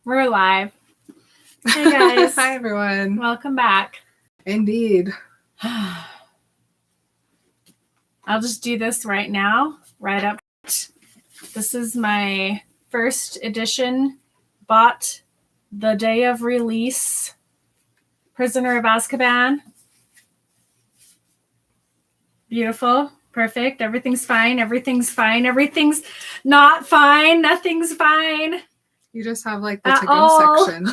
We're alive. Hey guys. Hi everyone. Welcome back. Indeed. I'll just do this right now, right up. This is my first edition, bought the day of release, Prisoner of Azkaban. Beautiful. Perfect. Everything's fine. Everything's fine. Everything's not fine. Nothing's fine. You just have like the to-go section.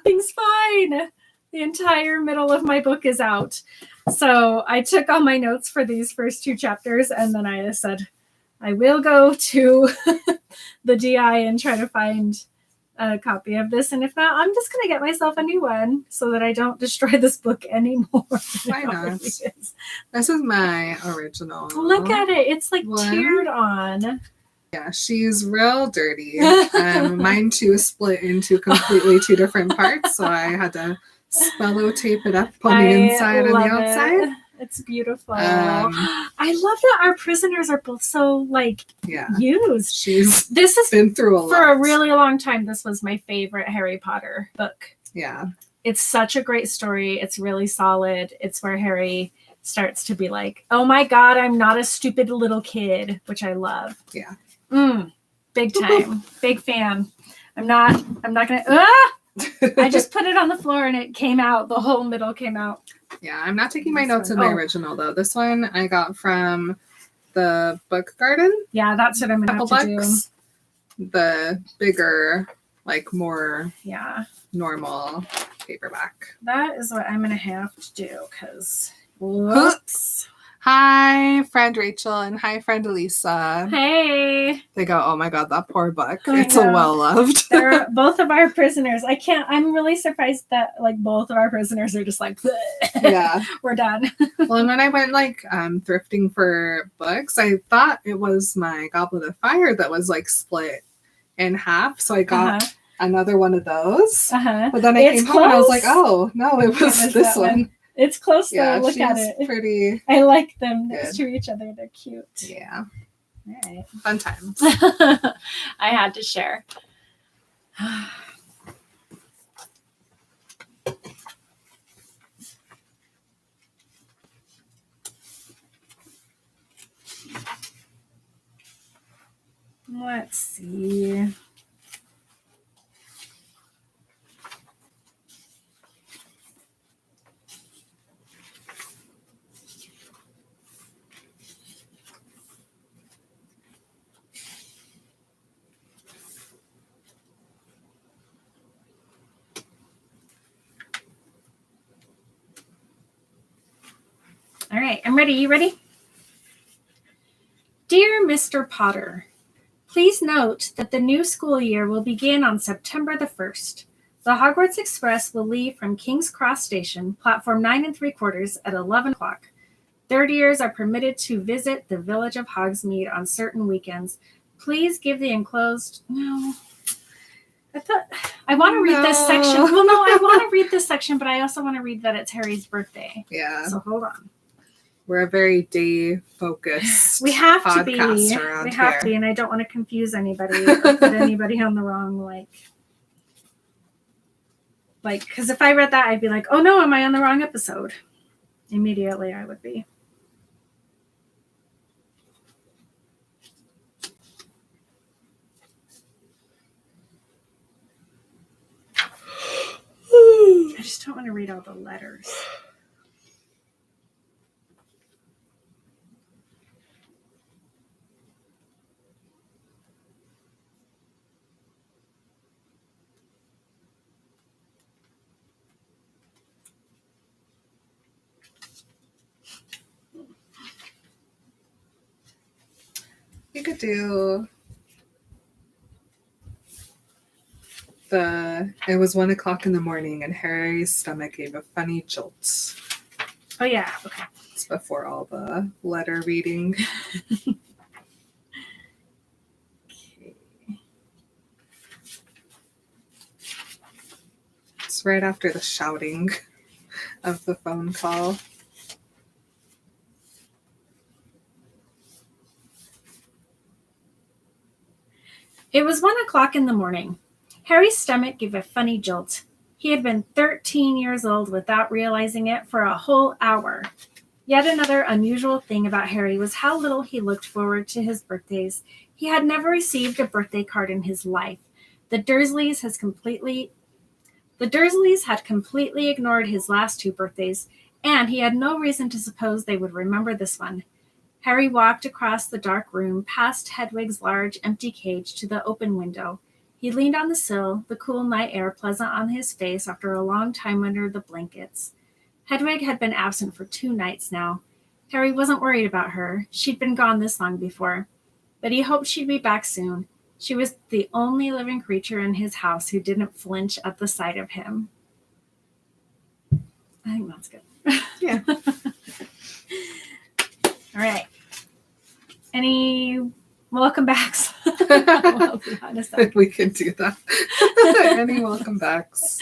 Things fine. The entire middle of my book is out. So I took all my notes for these first two chapters, and then I said, I will go to the DI and try to find a copy of this. And if not, I'm just going to get myself a new one so that I don't destroy this book anymore. Why not? This is my original. Look at it. It's like tiered on. Yeah, she's real dirty. Mine too split into completely two different parts, so I had to spello tape it up on the inside and the outside. It's beautiful. I love that our prisoners are both so used. This has been through a lot. For a really long time, this was my favorite Harry Potter book. Yeah. It's such a great story. It's really solid. It's where Harry starts to be like, oh my God, I'm not a stupid little kid, which I love. Yeah. Big time. Big fan. I'm not gonna I just put it on the floor and it came out. The whole middle came out. Yeah, I'm not taking my notes in my original though. This one I got from the book garden. Yeah, that's what I'm gonna have to do. The bigger, more normal paperback. That is what I'm gonna have to do because whoops. Hi, friend Rachel, and hi, friend Elisa. Hey. They go, oh my God, that poor book. It's a well-loved. They're both of our prisoners. I'm really surprised that both of our prisoners are just like, yeah, we're done. Well, and when I went thrifting for books, I thought it was my Goblet of Fire that was split in half. So I got another one of those. But then I came home and I was like, oh, no, it was this one. It's close though. Look at it. Pretty. I like them next to each other. They're cute. Yeah. All right. Fun times. I had to share. Let's see. All right, I'm ready. You ready? Dear Mr. Potter, please note that the new school year will begin on September the 1st. The Hogwarts Express will leave from King's Cross Station, platform 9 3/4 at 11 o'clock. Third years are permitted to visit the village of Hogsmeade on certain weekends. Please give the enclosed... No. I want to read this section. Well, no, I want to read this section, but I also want to read that it's Harry's birthday. Yeah. So hold on. We're a very day-focused We have to be. Around we have to be, and I don't want to confuse anybody or put anybody on the wrong, because if I read that, I'd be like, oh no, am I on the wrong episode? Immediately, I would be. I just don't want to read all the letters. You could do it was 1 o'clock in the morning and Harry's stomach gave a funny jolt. Oh yeah, okay. It's before all the letter reading. Okay. It's right after the shouting of the phone call. It was 1 o'clock in the morning. Harry's stomach gave a funny jolt. He had been 13 years old without realizing it for a whole hour. Yet another unusual thing about Harry was how little he looked forward to his birthdays. He had never received a birthday card in his life. The Dursleys had completely ignored his last 2 birthdays, and he had no reason to suppose they would remember this one. Harry walked across the dark room, past Hedwig's large, empty cage, to the open window. He leaned on the sill, the cool night air pleasant on his face after a long time under the blankets. Hedwig had been absent for 2 nights now. Harry wasn't worried about her. She'd been gone this long before. But he hoped she'd be back soon. She was the only living creature in his house who didn't flinch at the sight of him. I think that's good. Yeah. All right. Any welcome backs? We'll be honest. We can do that. Any welcome backs?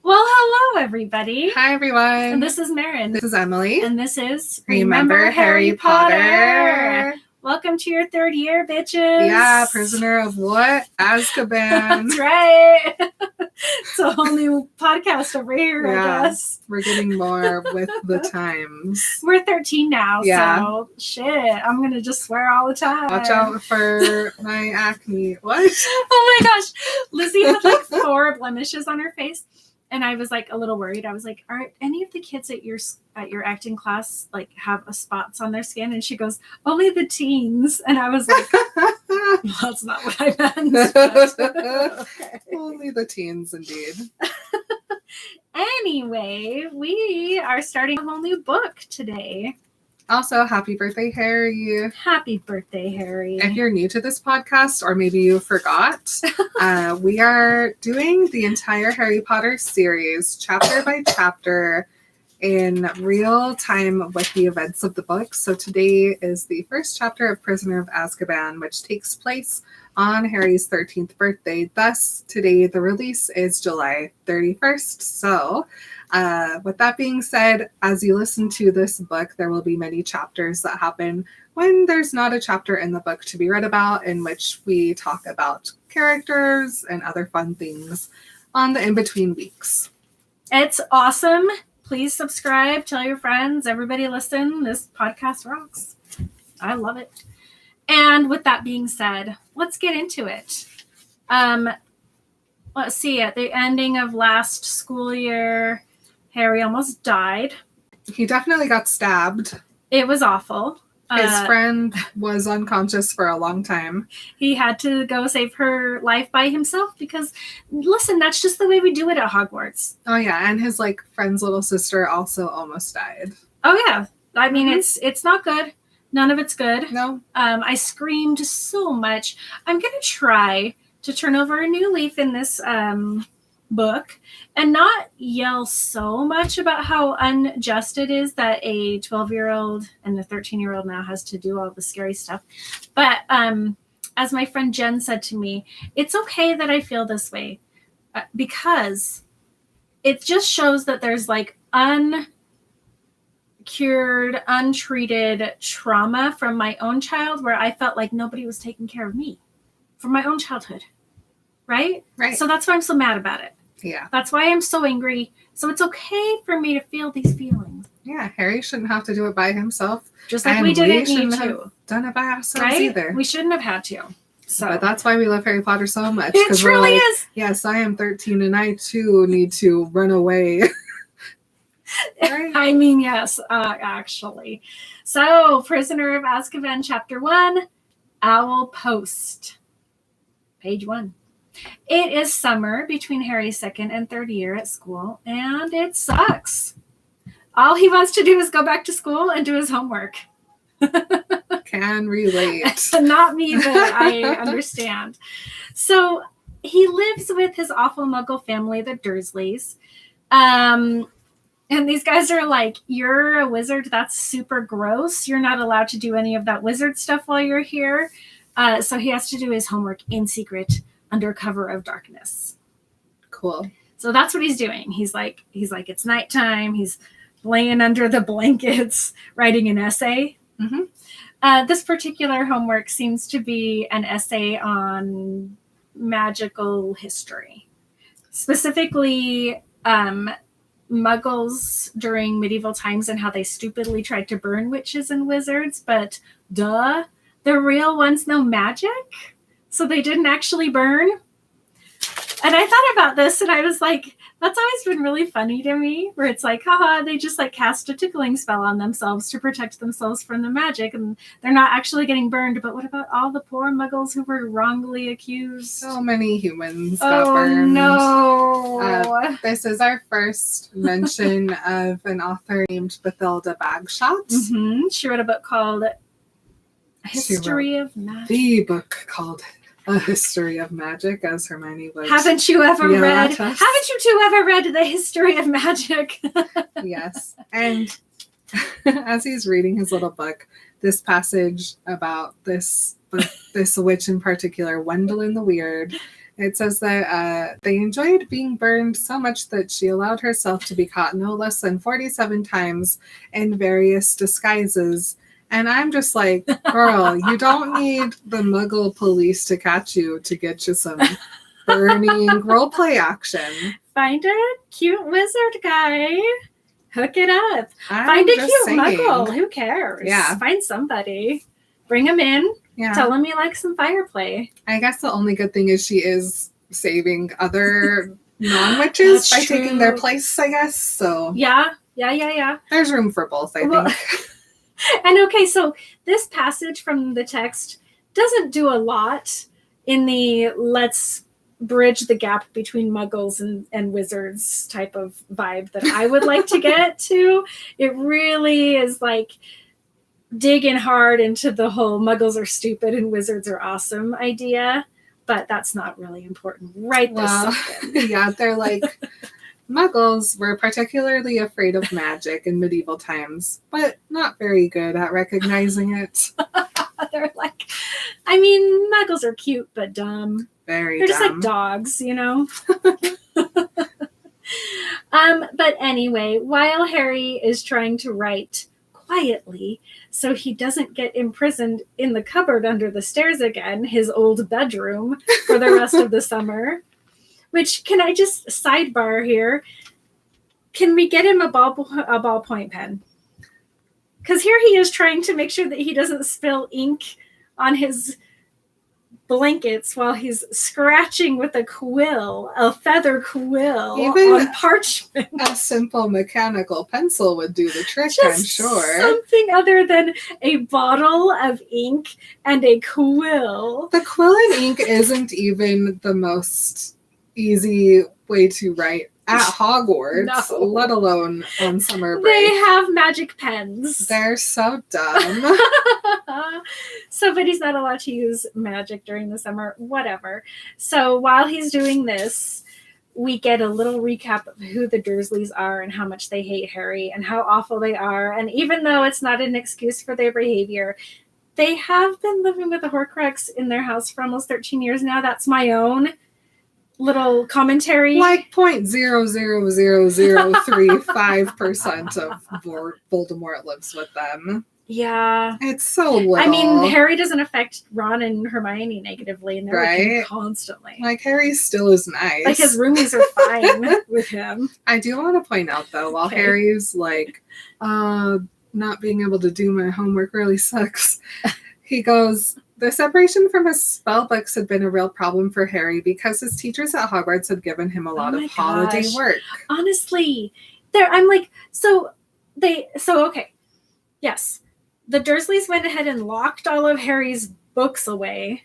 Well, hello, everybody. Hi, everyone. And this is Marin. This is Emily. And this is Remember Harry Potter. Welcome to your 3rd year, bitches. Yeah, prisoner of what? Azkaban. That's right. It's a whole new podcast over here, I guess. We're getting more with the times. We're 13 now, Yeah. so shit. I'm going to just swear all the time. Watch out for my acne. What? Oh my gosh. Lizzie had like 4 blemishes on her face. And I was like a little worried. I was like, are any of the kids at your acting class like have spots on their skin? And she goes, only the teens. And I was like, well, that's not what I meant. Okay. Only the teens, indeed. Anyway, we are starting a whole new book today. Also, happy birthday, Harry. Happy birthday, Harry. If you're new to this podcast, or maybe you forgot, we are doing the entire Harry Potter series, chapter by chapter, in real time with the events of the book. So today is the first chapter of Prisoner of Azkaban, which takes place on Harry's 13th birthday. Thus, today the release is July 31st. So, with that being said, as you listen to this book, there will be many chapters that happen when there's not a chapter in the book to be read about, in which we talk about characters and other fun things on the in-between weeks. It's awesome. Please subscribe, tell your friends, everybody listen. This podcast rocks. I love it. And with that being said, let's get into it. Let's see, at the ending of last school year, Harry almost died. He definitely got stabbed. It was awful. His friend was unconscious for a long time. He had to go save her life by himself because, listen, that's just the way we do it at Hogwarts. Oh, yeah. And his friend's little sister also almost died. Oh, yeah. I mean, it's not good. None of it's good. No. I screamed so much. I'm going to try to turn over a new leaf in this book and not yell so much about how unjust it is that a 12-year-old and a 13-year-old now has to do all the scary stuff. But as my friend Jen said to me, it's okay that I feel this way because it just shows that there's uncured, untreated trauma from my own child where I felt like nobody was taking care of me from my own childhood. Right? Right. So that's why I'm so mad about it. Yeah. That's why I'm so angry. So it's okay for me to feel these feelings. Yeah, Harry shouldn't have to do it by himself. Just like we didn't need to. Have done it by ourselves right? Either. We shouldn't have had to. So but that's why we love Harry Potter so much. It truly is. Yes, I am 13 and I too need to run away. Right? I mean, yes, actually. So, Prisoner of Azkaban, Chapter 1, Owl Post. Page 1. It is summer between Harry's 2nd and 3rd year at school, and it sucks. All he wants to do is go back to school and do his homework. Can relate. Not me, but I understand. So he lives with his awful muggle family, the Dursleys. And these guys are like, you're a wizard. That's super gross. You're not allowed to do any of that wizard stuff while you're here. So he has to do his homework in secret under cover of darkness. Cool. So that's what he's doing. He's like, it's nighttime. He's laying under the blankets, writing an essay. Mm-hmm. This particular homework seems to be an essay on magical history. Specifically, Muggles during medieval times and how they stupidly tried to burn witches and wizards, but the real ones know magic, so they didn't actually burn. And I thought about this and I was like, that's always been really funny to me, where it's like, haha, they just like cast a tickling spell on themselves to protect themselves from the magic, and they're not actually getting burned. But what about all the poor Muggles who were wrongly accused? So many humans got burned. No. This is our first mention of an author named Bathilda Bagshot. Mm-hmm. She wrote a book called History of Magic. The book called A History of Magic, as Hermione was. Haven't you two ever read The History of Magic? Yes. And as he's reading his little book, this passage about this witch in particular, Wendell the Weird, it says that they enjoyed being burned so much that she allowed herself to be caught no less than 47 times in various disguises. And I'm just like, girl, you don't need the Muggle police to catch you to get you some burning roleplay action. Find a cute wizard guy. Hook it up. Find a cute Muggle. Who cares? Yeah. Find somebody. Bring him in. Yeah. Tell him you like some fire play. I guess the only good thing is she is saving other non-witches by taking their place, I guess. So Yeah. There's room for both, I think. And okay, so this passage from the text doesn't do a lot in the let's bridge the gap between Muggles and wizards type of vibe that I would like to get to. It really is like digging hard into the whole Muggles are stupid and wizards are awesome idea, but that's not really important right this second. Yeah, they're like, Muggles were particularly afraid of magic in medieval times, but not very good at recognizing it. They're like, I mean, Muggles are cute, but dumb. They're just like dogs, you know? But anyway, while Harry is trying to write quietly so he doesn't get imprisoned in the cupboard under the stairs again, his old bedroom, for the rest of the summer. Which, can I just sidebar here? Can we get him a ballpoint pen? Because here he is trying to make sure that he doesn't spill ink on his blankets while he's scratching with a feather quill on parchment. A simple mechanical pencil would do the trick, I'm sure. Something other than a bottle of ink and a quill. The quill and ink isn't even the most easy way to write at Hogwarts, let alone on summer break. They have magic pens. They're so dumb. So, but he's not allowed to use magic during the summer, whatever. So while he's doing this, we get a little recap of who the Dursleys are and how much they hate Harry and how awful they are. And even though it's not an excuse for their behavior, they have been living with a Horcrux in their house for almost 13 years now. That's my own little commentary. Like 0.00035% of Voldemort lives with them. Yeah. It's so little. I mean, Harry doesn't affect Ron and Hermione negatively, and they're with him constantly. Like, Harry still is nice. Like, his roomies are fine with him. I do want to point out, though, while Harry's like, not being able to do my homework really sucks, he goes, the separation from his spell books had been a real problem for Harry because his teachers at Hogwarts had given him a lot of holiday work. Honestly, I'm like, okay. Yes. The Dursleys went ahead and locked all of Harry's books away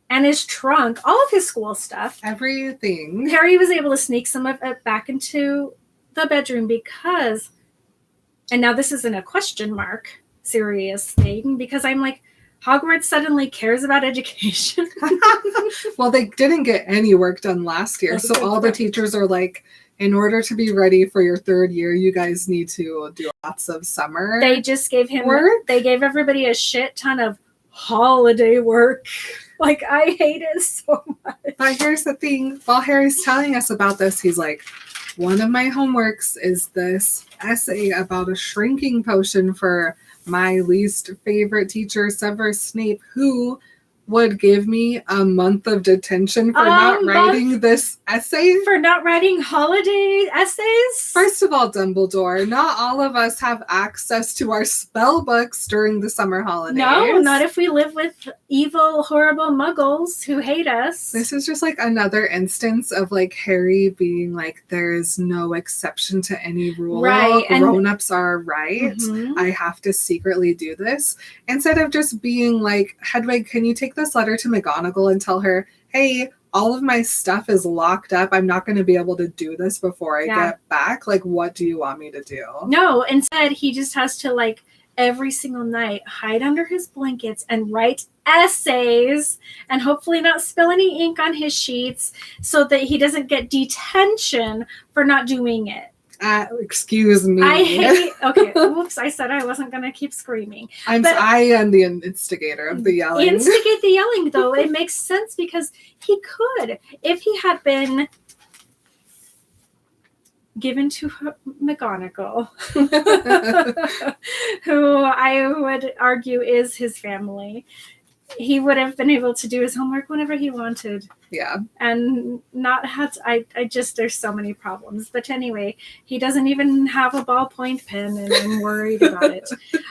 and his trunk, all of his school stuff. Everything. Harry was able to sneak some of it back into the bedroom because, and now this isn't a question mark serious thing, because I'm like, Hogwarts suddenly cares about education. Well, they didn't get any work done last year, so all the teachers are like, in order to be ready for your third year, you guys need to do lots of summer. They just gave him work. They gave everybody a shit ton of holiday work. Like, I hate it so much. But here's the thing. While Harry's telling us about this, he's like, one of my homeworks is this essay about a shrinking potion for my least favorite teacher, Severus Snape, who would give me a month of detention for not writing this essay. For not writing holiday essays? First of all, Dumbledore, not all of us have access to our spell books during the summer holidays. No, not if we live with evil, horrible muggles who hate us. This is just like another instance of like Harry being like, there is no exception to any rule. Right. Grown-ups are right. I have to secretly do this. Instead of just being like, Hedwig, can you take this letter to McGonagall and tell her, hey, all of my stuff is locked up. I'm not going to be able to do this before I get back. Like, what do you want me to do? No, instead he just has to like every single night hide under his blankets and write essays and hopefully not spill any ink on his sheets so that he doesn't get detention for not doing it. Excuse me. I hate. Okay, whoops! I said I wasn't going to keep screaming. I am the instigator of the yelling. Instigate the yelling, though. It makes sense because he could, if he had been given to McGonagall, who I would argue is his family. He would have been able to do his homework whenever he wanted. Yeah. And not had to, I just, there's so many problems. But anyway, he doesn't even have a ballpoint pen and I'm worried about it.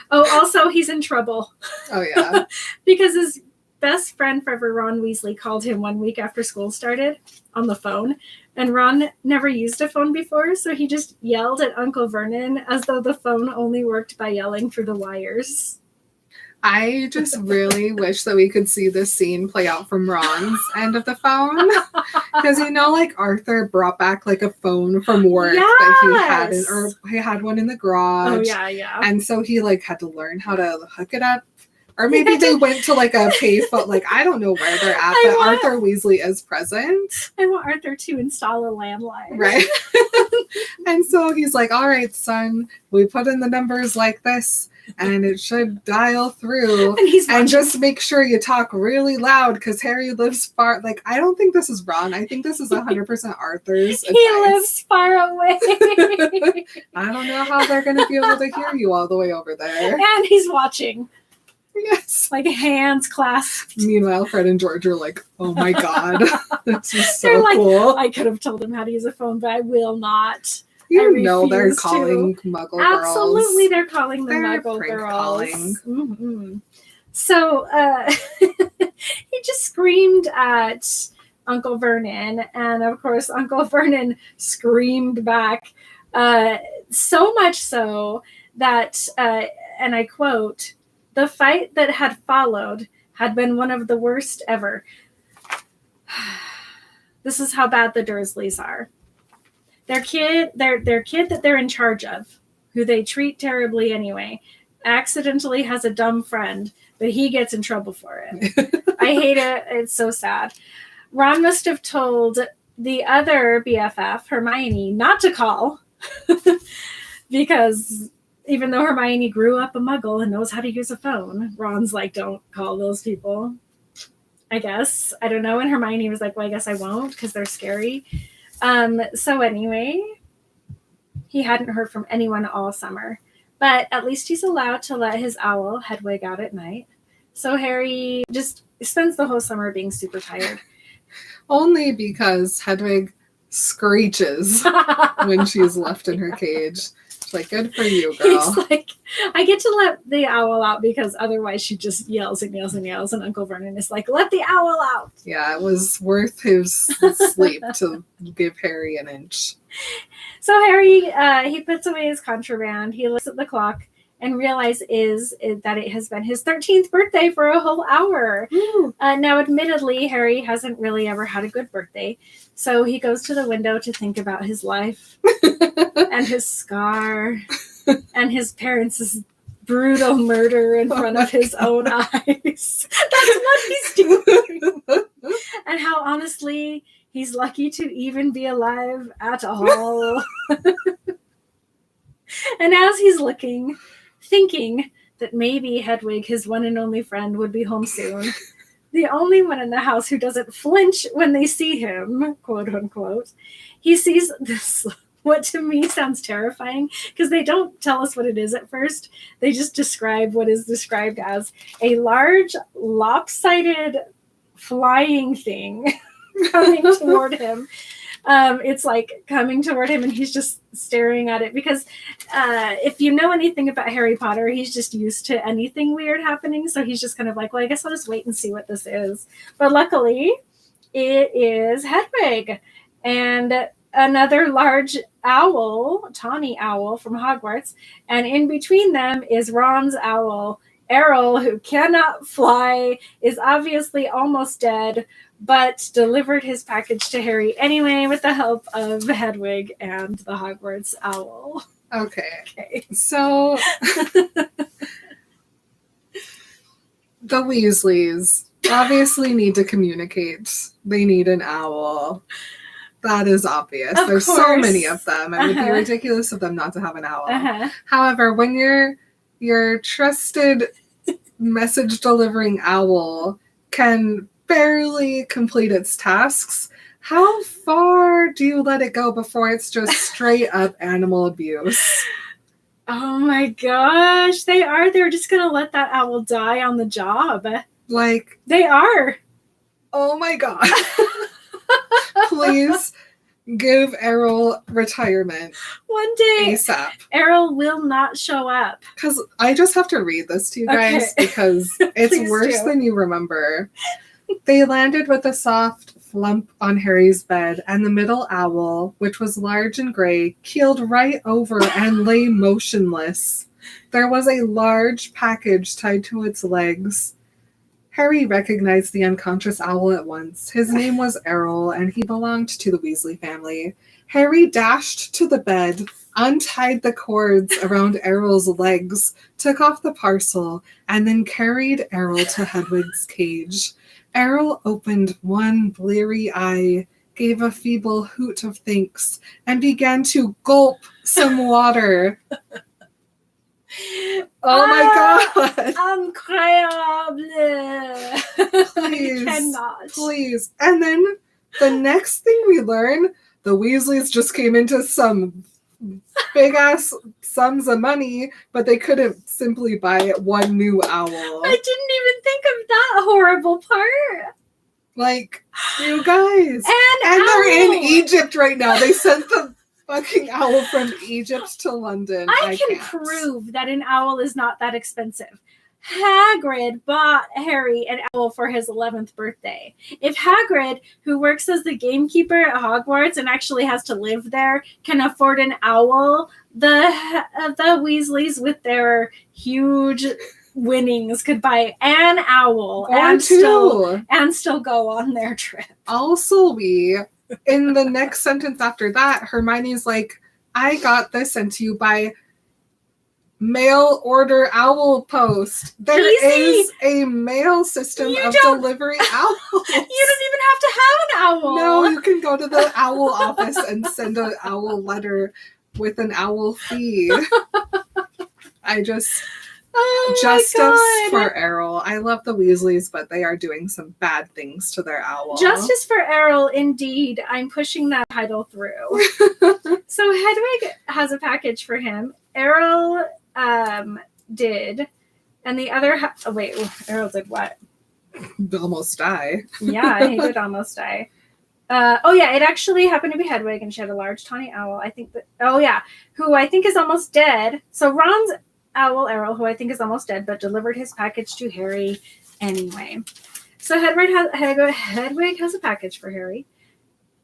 Oh, also he's in trouble. Oh yeah. Because his best friend forever, Ron Weasley, called him 1 week after school started on the phone. And Ron never used a phone before, so he just yelled at Uncle Vernon as though the phone only worked by yelling through the wires. I just really wish that we could see this scene play out from Ron's end of the phone. Because, like Arthur brought back like a phone from work that he hadn't, or he had one in the garage. Oh, yeah. And so he like had to learn how to hook it up. Or maybe they went to like a payphone. Like, I don't know where they're at, but Arthur Weasley is present. I want Arthur to install a landline. Right. And so he's like, all right, son, we put in the numbers like this. And it should dial through. And just make sure you talk really loud because Harry lives far. Like, I don't think this is Ron. I think this is 100% Arthur's advice. He lives far away. I don't know how they're going to be able to hear you all the way over there. And he's watching. Yes. Like hands clasped. Meanwhile, Fred and George are like, oh my God. This is so cool. I could have told him how to use a phone, but I will not. They're calling Muggle girls. Absolutely, they're calling the Muggle girls. Mm-hmm. So he just screamed at Uncle Vernon, and of course, Uncle Vernon screamed back. So much so that, and I quote, "The fight that had followed had been one of the worst ever." This is how bad the Dursleys are. Their kid that they're in charge of, who they treat terribly anyway, accidentally has a dumb friend, but he gets in trouble for it. I hate it. It's so sad. Ron must have told the other BFF, Hermione, not to call, because even though Hermione grew up a Muggle and knows how to use a phone, Ron's like, don't call those people, I guess. I don't know. And Hermione was like, well, I guess I won't because they're scary. So anyway, he hadn't heard from anyone all summer, but at least he's allowed to let his owl Hedwig out at night. So Harry just spends the whole summer being super tired. Only because Hedwig screeches when she's left in her cage. She's like, good for you, girl. He's like, I get to let the owl out because otherwise she just yells and yells and yells. And Uncle Vernon is like, let the owl out. Yeah, it was worth his sleep to give Harry an inch. So Harry, he puts away his contraband. He looks at the clock and realizes that it has been his 13th birthday for a whole hour. Now, admittedly, Harry hasn't really ever had a good birthday. So he goes to the window to think about his life and his scar and his parents' brutal murder in front of his own eyes. That's what he's doing. And how, honestly, he's lucky to even be alive at all. And as he's looking, thinking that maybe Hedwig, his one and only friend, would be home soon, the only one in the house who doesn't flinch when they see him, quote unquote, he sees this what to me sounds terrifying, because they don't tell us what it is at first. They just describe what is described as a large, lopsided flying thing coming toward him. It's like coming toward him, and he's just staring at it, because if you know anything about Harry Potter, he's just used to anything weird happening. So he's just kind of like, well, I guess I'll just wait and see what this is. But luckily, it is Hedwig and another large owl, tawny owl from Hogwarts. And in between them is Ron's owl, Errol, who cannot fly, is obviously almost dead, but delivered his package to Harry anyway with the help of Hedwig and the Hogwarts owl. Okay. So the Weasleys obviously need to communicate. They need an owl. That is obvious. There's so many of them. It would be ridiculous of them not to have an owl. However, when your trusted message delivering owl can barely complete its tasks, how far do you let it go before it's just straight up animal abuse? Oh my gosh, they're just gonna let that owl die on the job. Like, they are. Oh my god. Please give Errol retirement. One day, ASAP. Errol will not show up. Because I just have to read this to you guys, because it's worse than you remember. They landed with a soft flump on Harry's bed, and the middle owl, which was large and gray, keeled right over and lay motionless. There was a large package tied to its legs. Harry recognized the unconscious owl at once. His name was Errol, and he belonged to the Weasley family. Harry dashed to the bed, untied the cords around Errol's legs, took off the parcel, and then carried Errol to Hedwig's cage. Errol opened one bleary eye, gave a feeble hoot of thanks, and began to gulp some water. Oh my god! Incroyable! Please, I cannot. Please. And then the next thing we learn, the Weasleys just came into some big ass sums of money, but they couldn't simply buy one new owl. I didn't even think of that horrible part. Like, you guys. And they're in Egypt right now. They sent the fucking owl from Egypt to London. I can prove that an owl is not that expensive. Hagrid bought Harry an owl for his 11th birthday. If Hagrid, who works as the gamekeeper at Hogwarts and actually has to live there, can afford an owl, the Weasleys with their huge winnings could buy an owl and still go on their trip. Also, in the next sentence after that, Hermione's like, I got this sent to you by mail order owl post. There is a mail system of delivery owl. You don't even have to have an owl. No, you can go to the owl office and send an owl letter with an owl fee. Justice for Errol. I love the Weasleys, but they are doing some bad things to their owl. Justice for Errol, indeed. I'm pushing that title through. So Hedwig has a package for him. Errol did, and the other Errol did what? Almost die. Yeah, he did almost die. It actually happened to be Hedwig, and she had a large tawny owl. Who I think is almost dead. So Ron's owl, Errol, who I think is almost dead, but delivered his package to Harry anyway. So Hedwig has a package for Harry.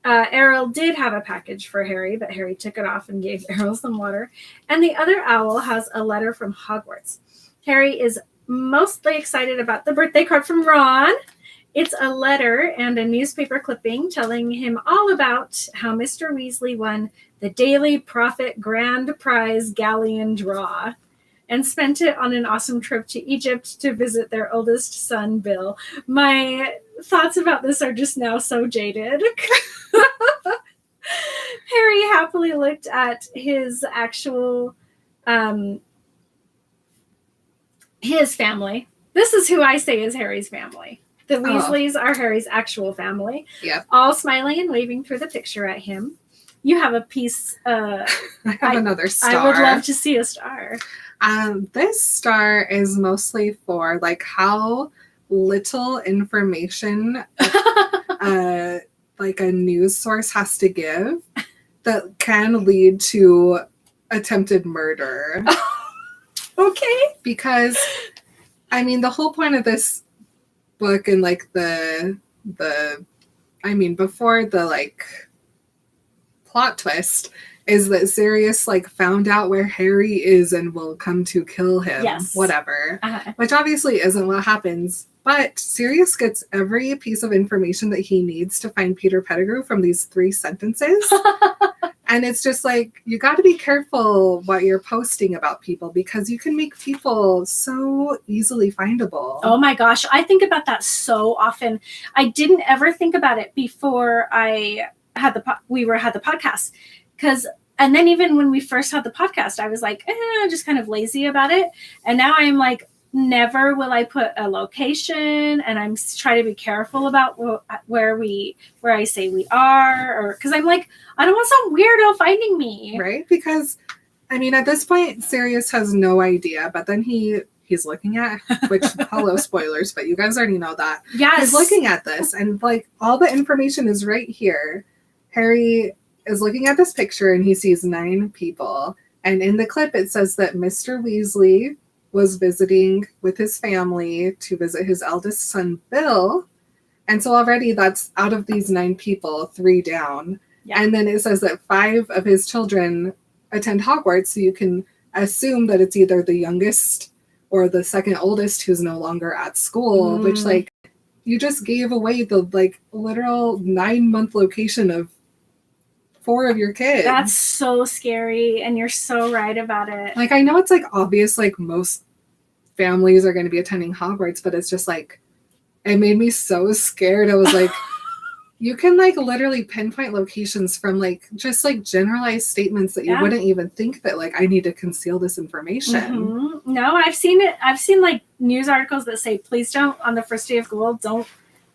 Errol did have a package for Harry, but Harry took it off and gave Errol some water. And the other owl has a letter from Hogwarts. Harry is mostly excited about the birthday card from Ron. It's a letter and a newspaper clipping telling him all about how Mr. Weasley won the Daily Prophet Grand Prize Galleon Draw and spent it on an awesome trip to Egypt to visit their oldest son, Bill. My thoughts about this are just now so jaded. Harry happily looked at his actual, his family. This is who I say is Harry's family. The Weasleys are Harry's actual family. Yep. All smiling and waving through the picture at him. You have a piece. I have another star. I would love to see a star. This star is mostly for like how little information like a news source has to give that can lead to attempted murder. Okay. Because I mean the whole point of this book and like before the like plot twist is that Sirius like found out where Harry is and will come to kill him. Yes. Whatever. Which obviously isn't what happens. But Sirius gets every piece of information that he needs to find Peter Pettigrew from these 3 sentences. And it's just like, you got to be careful what you're posting about people because you can make people so easily findable. Oh my gosh. I think about that so often. I didn't ever think about it before I had the podcast. And then even when we first had the podcast, I was like, just kind of lazy about it. And now I'm like, never will I put a location, and I'm trying to be careful about where I say we are, or because I'm like, I don't want some weirdo finding me. Right? Because, I mean, at this point, Sirius has no idea, but then he's looking at, which, hello, spoilers, but you guys already know that. Yes. He's looking at this, and like, all the information is right here. Harry is looking at this picture, and he sees 9 people. And in the clip, it says that Mr. Weasley was visiting with his family to visit his eldest son, Bill. And so already that's out of these 9 people, 3 down. Yeah. And then it says that 5 of his children attend Hogwarts. So you can assume that it's either the youngest or the second oldest who's no longer at school, which like you just gave away the like literal 9-month location of 4 of your kids. That's so scary, and you're so right about it. Like, I know it's like obvious, like most families are going to be attending Hogwarts, but it's just like, it made me so scared. I was like, you can like literally pinpoint locations from like just like generalized statements that you wouldn't even think that like I need to conceal this information. Mm-hmm. No, I've seen it. I've seen like news articles that say, please don't, on the first day of school, don't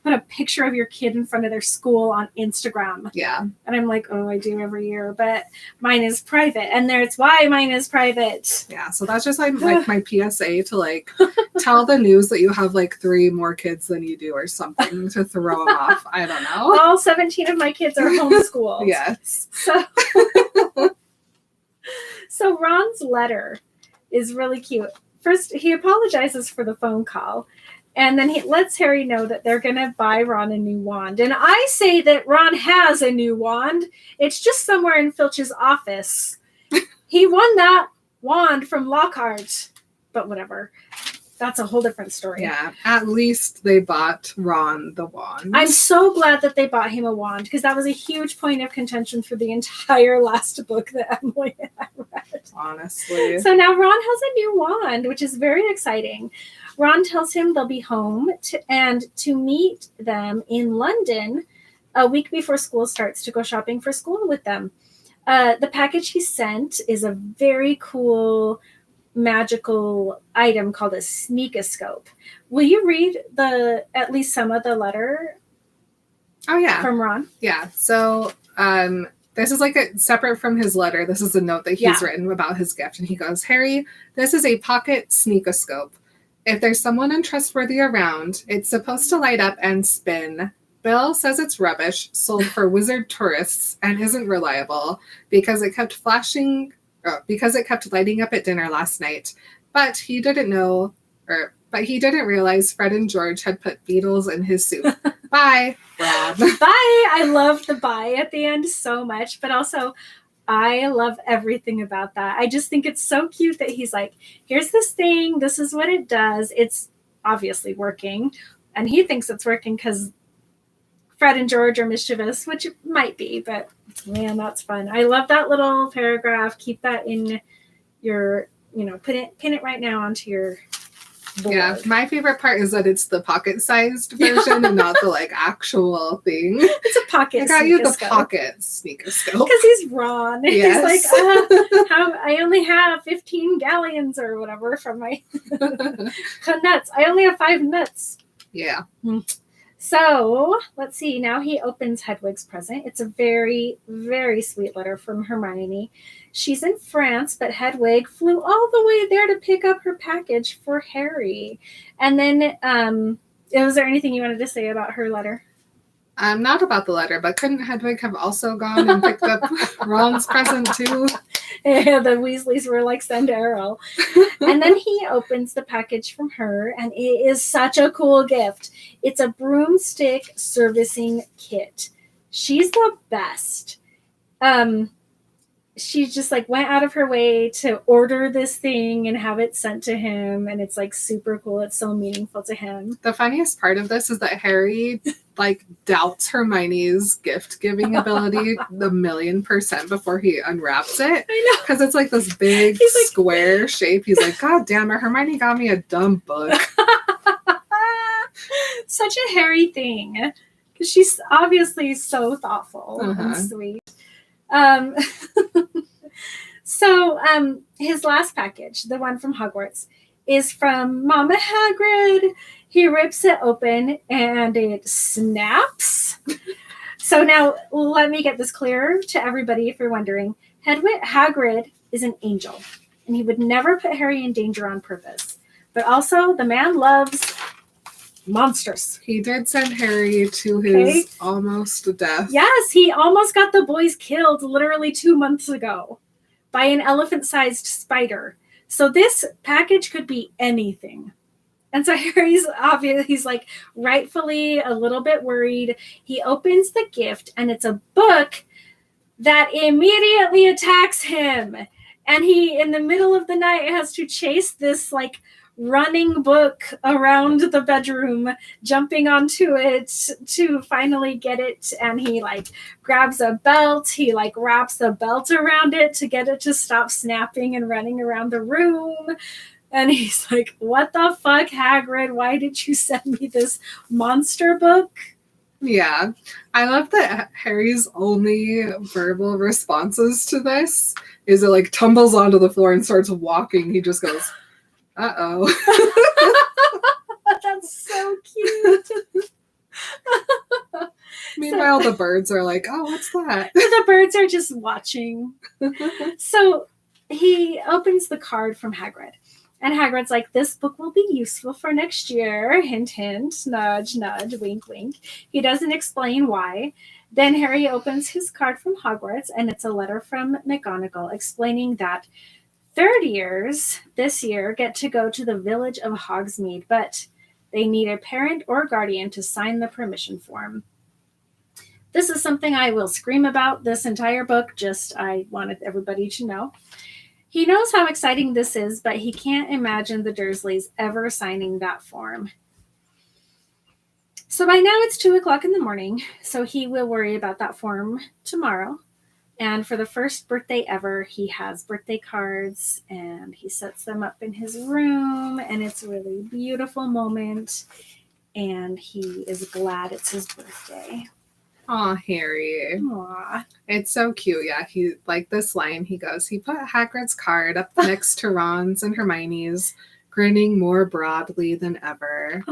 put a picture of your kid in front of their school on Instagram. Yeah. And I'm like, oh, I do every year, but mine is private. And there's why mine is private. Yeah. So that's just like my PSA to like tell the news that you have like 3 more kids than you do or something to throw them off. I don't know. All 17 of my kids are homeschooled. Yes. So Ron's letter is really cute. First, he apologizes for the phone call. And then he lets Harry know that they're going to buy Ron a new wand. And I say that Ron has a new wand. It's just somewhere in Filch's office. He won that wand from Lockhart. But whatever. That's a whole different story. Yeah, at least they bought Ron the wand. I'm so glad that they bought him a wand, because that was a huge point of contention for the entire last book that Emily and I read. Honestly. So now Ron has a new wand, which is very exciting. Ron tells him they'll be home to meet them in London a week before school starts to go shopping for school with them. The package he sent is a very cool magical item called a sneakoscope. Will you read at least some of the letter? Oh yeah, from Ron. Yeah. So this is like separate from his letter. This is a note that he's written about his gift, and he goes, "Harry, this is a pocket sneakoscope. If there's someone untrustworthy around, it's supposed to light up and spin. Bill says it's rubbish, sold for wizard tourists, and isn't reliable because it kept lighting up at dinner last night. But he didn't realize Fred and George had put beetles in his soup. Bye, Rob." Bye. I love the bye at the end so much, but also I love everything about that. I just think it's so cute that he's like, here's this thing. This is what it does. It's obviously working. And he thinks it's working because Fred and George are mischievous, which it might be, but man, that's fun. I love that little paragraph. Keep that in your, pin it right now onto your board. Yeah, my favorite part is that it's the pocket-sized version and not the actual thing. It's a pocket. I got you the pocket sneakoscope because he's Ron. Yes. He's like, I only have 15 galleons or whatever from my nuts. I only have 5 nuts. Yeah. So let's see. Now he opens Hedwig's present. It's a very, very sweet letter from Hermione. She's in France, but Hedwig flew all the way there to pick up her package for Harry. And then, was there anything you wanted to say about her letter? Not about the letter, but couldn't Hedwig have also gone and picked up Ron's present too? Yeah, the Weasleys were like, send Errol. And then he opens the package from her, and it is such a cool gift. It's a broomstick servicing kit. She's the best. She just like went out of her way to order this thing and have it sent to him, and it's like super cool. It's so meaningful to him. The funniest part of this is that Harry like doubts Hermione's gift giving ability the 1,000,000% before he unwraps it. I know, because it's like this big square shape. He's like, God damn it, Hermione got me a dumb book. Such a Harry thing, because she's obviously so thoughtful and sweet. So his last package, the one from Hogwarts, is from Mama Hagrid. He rips it open and it snaps. So now let me get this clear to everybody if you're wondering. Hagrid is an angel, and he would never put Harry in danger on purpose. But also, the man loves monsters. He did send Harry to his almost death. Yes, he almost got the boys killed literally 2 months ago by an elephant-sized spider. So this package could be anything. And so Harry's obviously, he's like rightfully a little bit worried. He opens the gift, and it's a book that immediately attacks him. And he, in the middle of the night, has to chase this like running book around the bedroom, jumping onto it to finally get it. And he like grabs a belt. He like wraps the belt around it to get it to stop snapping and running around the room. And he's like, what the fuck, Hagrid? Why did you send me this monster book? Yeah. I love that Harry's only verbal responses to this is it like tumbles onto the floor and starts walking. He just goes, uh-oh. That's so cute. Meanwhile, the birds are like, oh, what's that? The birds are just watching. So he opens the card from Hagrid. And Hagrid's like, this book will be useful for next year. Hint, hint, nudge, nudge, wink, wink. He doesn't explain why. Then Harry opens his card from Hogwarts, and it's a letter from McGonagall explaining that third years this year get to go to the village of Hogsmeade, but they need a parent or guardian to sign the permission form. This is something I will scream about this entire book, just I wanted everybody to know. He knows how exciting this is, but he can't imagine the Dursleys ever signing that form. So by now it's 2:00 in the morning, so he will worry about that form tomorrow. And for the first birthday ever, he has birthday cards, and he sets them up in his room, and it's a really beautiful moment, and he is glad it's his birthday. Aw, Harry. Aww. It's so cute. Yeah, he like this line. He goes, he put Hagrid's card up next to Ron's and Hermione's, grinning more broadly than ever.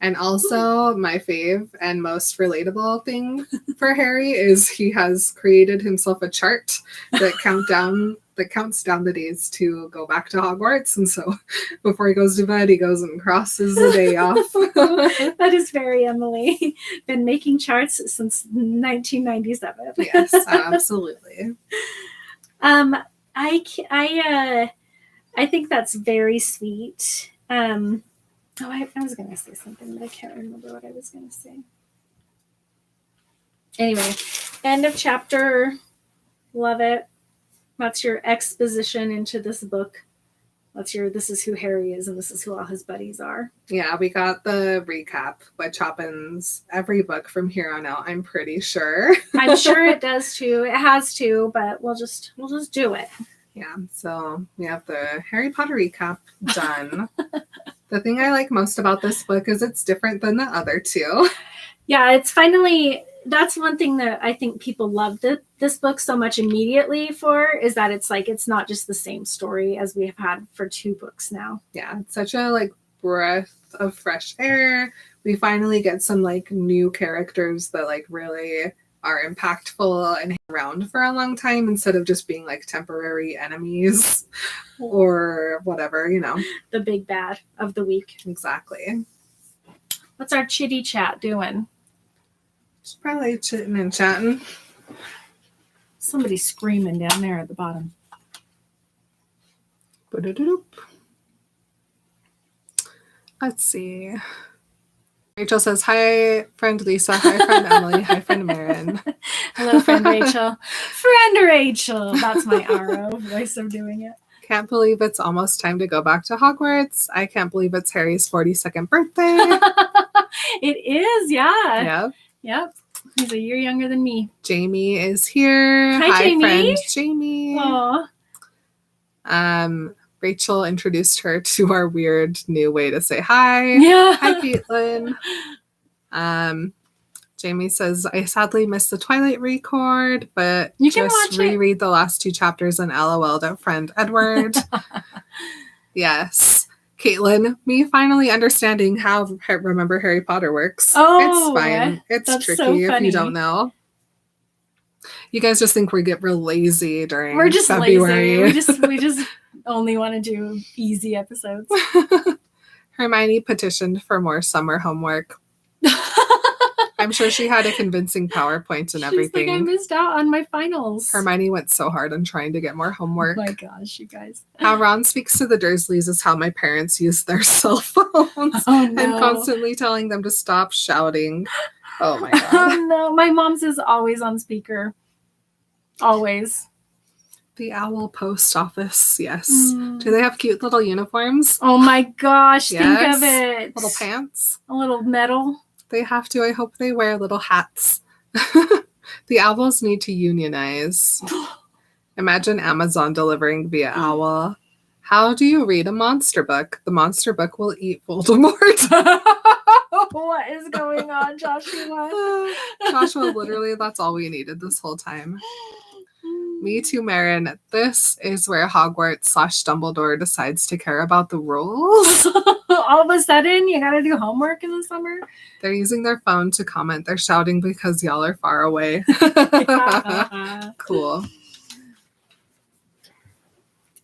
And also, my fave and most relatable thing for Harry is he has created himself a chart that counts down the days to go back to Hogwarts. And so before he goes to bed, he goes and crosses the day off. That is very Emily. Been making charts since 1997. Yes, absolutely. I think that's very sweet. I was going to say something, but I can't remember what I was going to say. Anyway, end of chapter. Love it. That's your exposition into this book. This is who Harry is, and this is who all his buddies are. Yeah, we got the recap, which happens every book from here on out, I'm pretty sure. I'm sure it does too. It has to, but we'll just do it. Yeah, so we have the Harry Potter recap done. The thing I like most about this book is it's different than the other two. Yeah, it's finally, that's one thing that I think people love this book so much immediately for, is that it's like, it's not just the same story as we have had for 2 books now. Yeah, it's such a like breath of fresh air. we finally get some like new characters that like really are impactful and hang around for a long time instead of just being like temporary enemies or whatever, you know. The big bad of the week. Exactly. What's our chitty chat doing? It's probably chitting and chatting. Somebody's screaming down there at the bottom. Let's see. Rachel says, hi, friend Lisa. Hi, friend Emily. Hi, friend Marin. Hello, friend Rachel. Friend Rachel. That's my RO voice of doing it. Can't believe it's almost time to go back to Hogwarts. I can't believe it's Harry's 42nd birthday. It is, yeah. Yep. Yep. He's a year younger than me. Jamie is here. Hi, Jamie. Friend Jamie. Aww. Rachel introduced her to our weird new way to say hi. Yeah. Hi, Caitlin. Jamie says, I sadly missed the Twilight record, but you can just reread the last 2 chapters and LOL'd at friend Edward. Yes. Caitlin, me finally understanding how Remember Harry Potter works. Oh, it's fine. It's tricky so if you don't know. You guys just think we get real lazy during We're just February. Lazy. We just only want to do easy episodes. Hermione petitioned for more summer homework. I'm sure she had a convincing PowerPoint and everything. She's like, I missed out on my finals. Hermione went so hard on trying to get more homework. Oh my gosh, you guys. How Ron speaks to the Dursleys is how my parents use their cell phones. Oh, no. And constantly telling them to stop shouting. Oh my god. Oh no, my mom's is always on speaker. Always. The Owl Post Office, yes. Do they have cute little uniforms? Oh my gosh, yes. Think of it. Little pants. A little medal. They have to. I hope they wear little hats. The owls need to unionize. Imagine Amazon delivering via owl. How do you read a monster book? The monster book will eat Voldemort. What is going on, Joshua? Joshua, literally, that's all we needed this whole time. Me too, Marin. This is where Hogwarts/Dumbledore decides to care about the rules. All of a sudden, you gotta do homework in the summer? They're using their phone to comment. They're shouting because y'all are far away. Cool.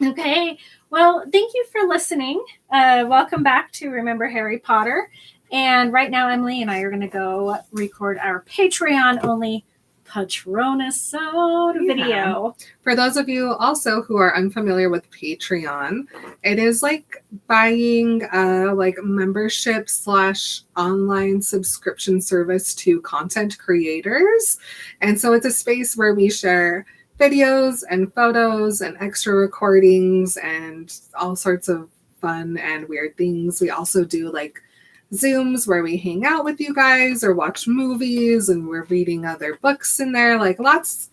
Okay. Well, thank you for listening. Welcome back to Remember Harry Potter. And right now, Emily and I are going to go record our Patreon-only Patronus video. For those of you also who are unfamiliar with Patreon, it is like buying like membership / online subscription service to content creators. And so it's a space where we share videos and photos and extra recordings and all sorts of fun and weird things. We also do like Zooms where we hang out with you guys or watch movies, and we're reading other books in there, like lots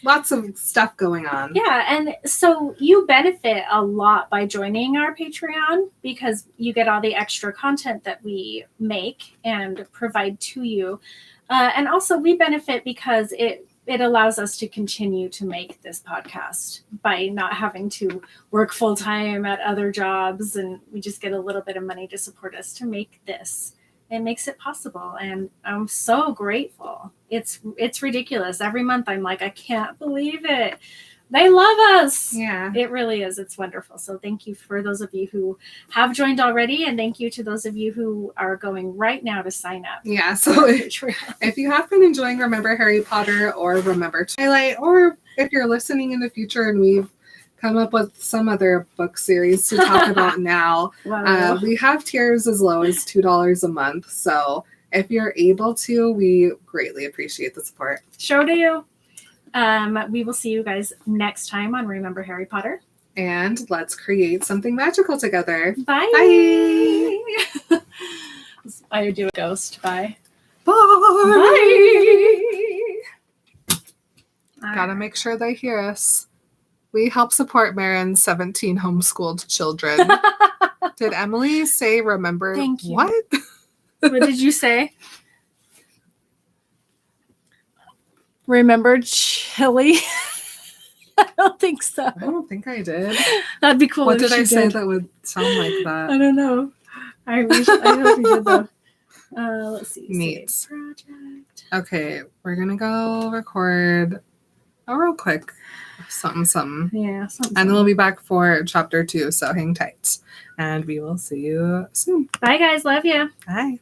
of stuff going on. Yeah, and so you benefit a lot by joining our Patreon because you get all the extra content that we make and provide to you. And also we benefit because it allows us to continue to make this podcast by not having to work full time at other jobs. And we just get a little bit of money to support us to make this. It makes it possible. And I'm so grateful. It's ridiculous. Every month I'm like, I can't believe it. They love us. Yeah. It really is. It's wonderful. So thank you for those of you who have joined already. And thank you to those of you who are going right now to sign up. Yeah. So if you have been enjoying Remember Harry Potter or Remember Twilight, or if you're listening in the future and we've come up with some other book series to talk about now, wow. We have tiers as low as $2 a month. So if you're able to, we greatly appreciate the support. Sure do. We will see you guys next time on Remember Harry Potter. And let's create something magical together. Bye. Bye. I do a ghost. Bye. Bye. Bye. Gotta make sure they hear us. We help support Marin's 17 homeschooled children. Did Emily say remember? Thank you. What? What did you say? Remember chili? I don't think so. I don't think I did. That'd be cool. What did I say that would sound like that? I don't know. I hope you did though. Let's see. Neat. Project. Okay, we're gonna go record a real quick something. Yeah, something. And then we'll be back for chapter 2, so hang tight. And we will see you soon. Bye, guys. Love you. Bye.